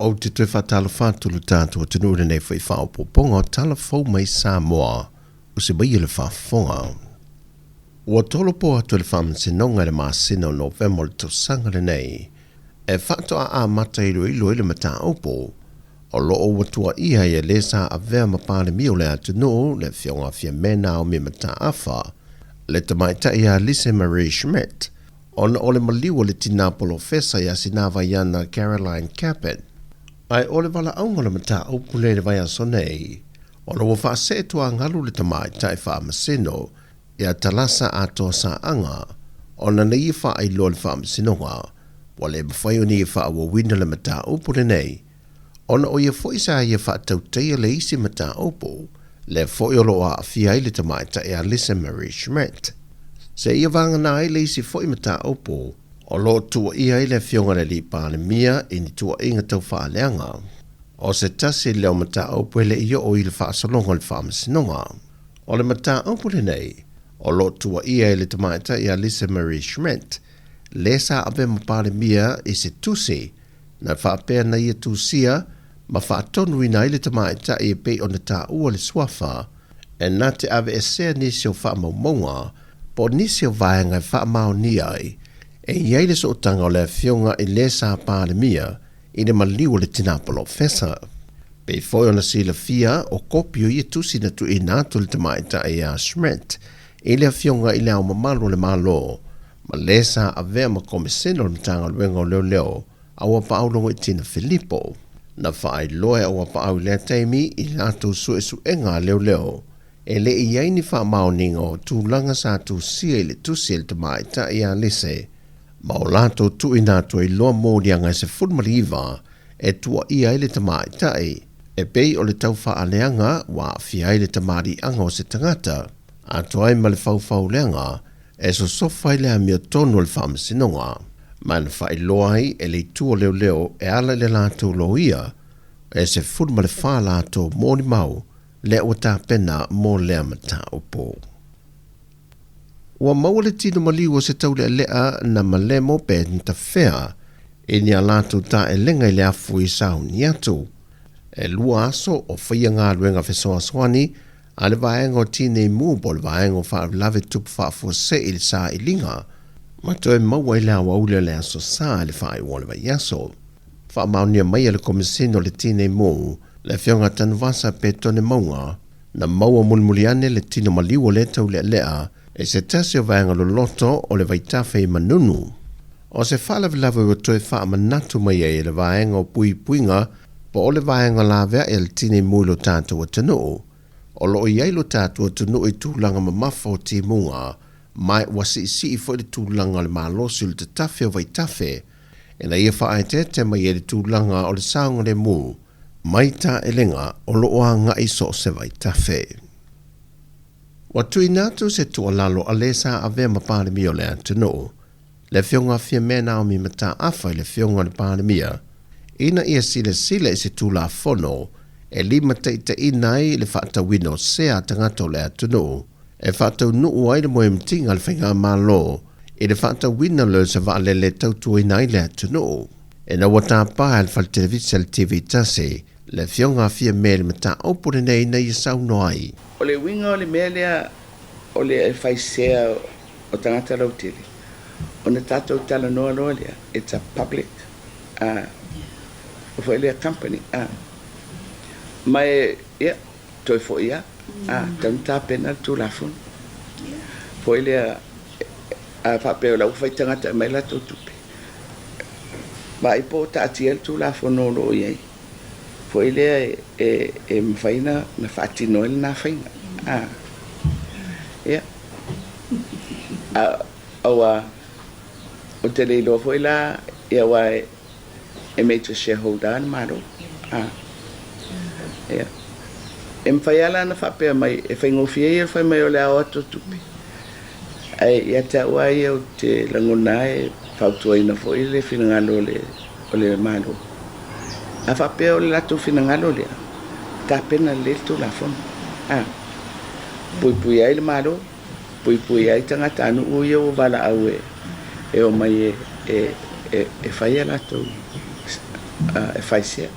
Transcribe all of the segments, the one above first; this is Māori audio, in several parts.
O te tui whatala whātulu tātua tenure nei whai whaopoponga tala whau mai Sāmoa o se mai le whaafonga. Ua tolopo atu le whaamsinonga le māsino November le tosanga le nei, e whatoa a mata ilo le mata opo, o loo watua ia e le sa a vea mapane mio le atu no le whionga fia mena o me mata afa, le tamaita ia Lise Marie Schmidt, ona ole maliwa le tina polofesa ya sinava yana Caroline Capet, ai ole wala aunga le mata opu le vaya sonei, ona wa wha se tua ngalu le tamaita e wha masino, ia talasa ato sa anga, ona na i wha ai lo le wha masinonga, wale mawhaio ni i wha awa wina le mata opu le nei, ona o ia foi sa ia wha tauteia le isi mata opu, le foi o loa a fiai le tamaita e a Lise Marie Schmidt. Se ia vanga na ai le isi foi mata opu, o lo tua ia i le fionga le li pāne mia i ni tua inga tau wha leanga. O se tasi leo mata opu le ia o i le wha salonga le wha masinonga. O le mata opu le nei, o lo tua ia i le tamaita e a Lise Marie Schmidt, le sa ave mapāne mia i se tusi, na wha pēr na ia tusia, ma wha tonu i na ile tamaita i pe o na tā ua le swafa, e nā te ave e sea nisi o wha maumonga, po nisi o vaenga i wha mao ni ai, e iei le so tanga o le fionga i le sa pāle mia, i le maliwa le tinapolo fesa. Pe foi o na sila fia o kopio i tusi na tu i nātu le tamaita i a Schmidt, i le fionga i le au mamalo le malo, ma le sa ave ma komiseno le tanga luenga o leo leo, awa pa aulongo i tina Filippo. Na whaai loe o apa au lea teimi i lātou su enga leo leo, e le i aini wha maoninga o tūlanga sa tu sia i le tusi le tamaita i a Lise, ma o lātou tu i nātou i loa mōrianga se fulmariva e tua i ai le tamaita e pei o le tau wha aleanga wa fiai le tamari anga o se tangata, a tuai ma le whau leanga e so sofai lea mia tonu le whamasinonga. Man whai loai e le tua leo leo e ala le lātou loia, e se furma le wha lātou mōni mau, le o tā pena mō lea mata upo. Ua maua le tino maliu o se tau lea na malemo pe nita whea, e ni a lātou tā e lenga i le afu i sāu ni atu. E lua aso o whaia ngā ruenga whesoa swani, a le vaenga o tine mū bo le vaenga o wha lave tupu wha fose i le sā i linga, ma toi maua i lea waule le aso sā le whae wale wa yaso. Wha maunia mai le komisino le tine mū, le whionga tanwasa pe tone maunga, na maua mulmuliane le tino maliwa le tau lea, e se tasi o vaenga lo loto o le vaitafe i manunu. O se whalavilawe o toi wha manatu mai e le vaenga o pui puinga, po o le vaenga la vea e le tine mū lo tātua tanu. O lo iei lo tātua tanu i tūlanga mamafo ti munga, mai wasi isi i fo le tūlanga le malosi le tafe o vaitafe, e na ia whaai te mai e le tūlanga o le saunga le mū, mai tā elenga o loa nga iso se vaitafe. Watu inatu se tua lalo a le sa ave ma pāle mio le antino, le whionga fia mena o mi mata awhai le whionga le pāle mia, ina ia sile i se tūla fono, e lima teita inai le whaata wino sea tangato le antino, e whaatau nuu ai le moe mtinga le whainga malo, e le whaatau wina le sa vaale le tautu inai le atunu. E na wata paa le whal televisa le TV tase, le whionga fia mele mata opure nei na i sau no ai. O le winga o le mele o le whaisea o tangata rautili. O ne tātou tala noa loa lea, it's a public, o whaelea company. Mai, toi fo ia, tau tā pena tū la fun. Fo ilea a whapeo lau whai tangata mai la tō tupi. Ma i pō tā tiel tū la fun o lo iei. Fo ilea e mwhaina na whaatino ele nā whainga. Awa o te leilo fo ila ia wa e major shareholder na maro. E mwhaiala na whapea mai, e whaingofia i e whai mai o le ao ato tupi. Ia te aua i au te langona e whautua ina fo i le whinangalo o le maro. A whapea o le lato whinangalo lea, tā pena le tu la whona. Pui ai le maro, pui ai tangata anu ui o wala au e o mai e whaia lato e whaisia.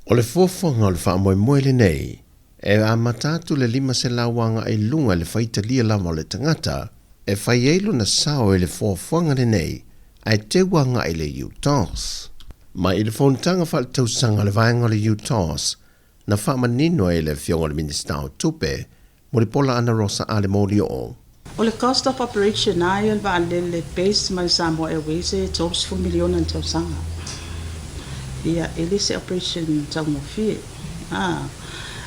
O le fōwhanga o le whaamoe le nei, e a matatu le 5 se lawanga e lunga le whaitalia lama o le tangata, e whai eilu na sao e le fōwhanga le nei, ai te wanga i le UTOS. Ma i le whonutanga wha le tausanga le vaenga le UTOS, na whaamanino e le whionga le Minista o Tupe, mo le pola ana rosa a le mōri o. O le cost of operation ai al le base mai Samoa Airways e tops 4 million an tausanga. Ia ele se operation tau mo fie.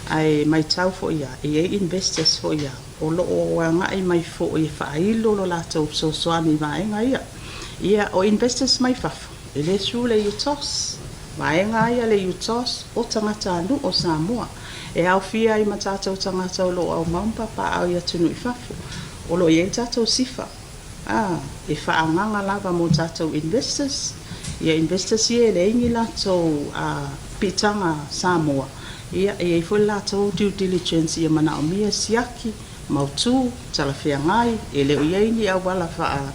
Ai mai tau fo ia, e investors fo ia. O lo o wanga ai mai fo ia whailo lo lato so soani vaenga ia. Ia o investors mai fafo. Ele su le UTOS. Vaenga ia le UTOS o tangata anu o Samoa. E au fia i matata o tangata o lo au maumpa pa au ia tunu i fafo. O lo ia tatou sifa. E whaanganga lava mo tatou investors. Ia investors ia le ingi latou pitanga Samoa. Ia e fo latou due diligence ia mana o mia siaki, mautu, talawhiangai, e leo ia ingi au wala wha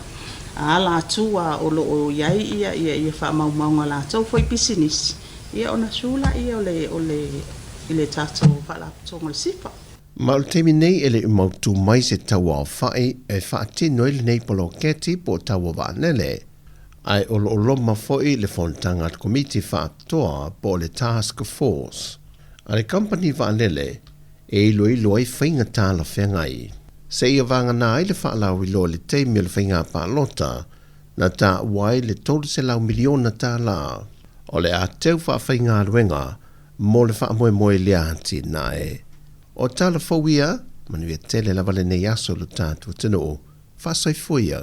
ala tua o lo o iai ia wha maunga latou foi business. Ia ona sula ia o le tatou wha la tonga le sifa. Ma o temi nei ele umautu mai se taua o whae e whaatino ele nei polo keti po taua wānele. Ai o loma foi le whontanga at komiti whaatoa po le task force. A le company wānele e ilo ai whainga tāla whengai. Se ia vanga nā i le whaalau ilo le teimi le whainga pālota na tā wai le tolu se lau miliona tāla. O le a teu whainga ruenga mo le whaamoe lea hati nā e. O tala fawia, manuia tele la vale nei aso lo tātua tino, whasai fuia.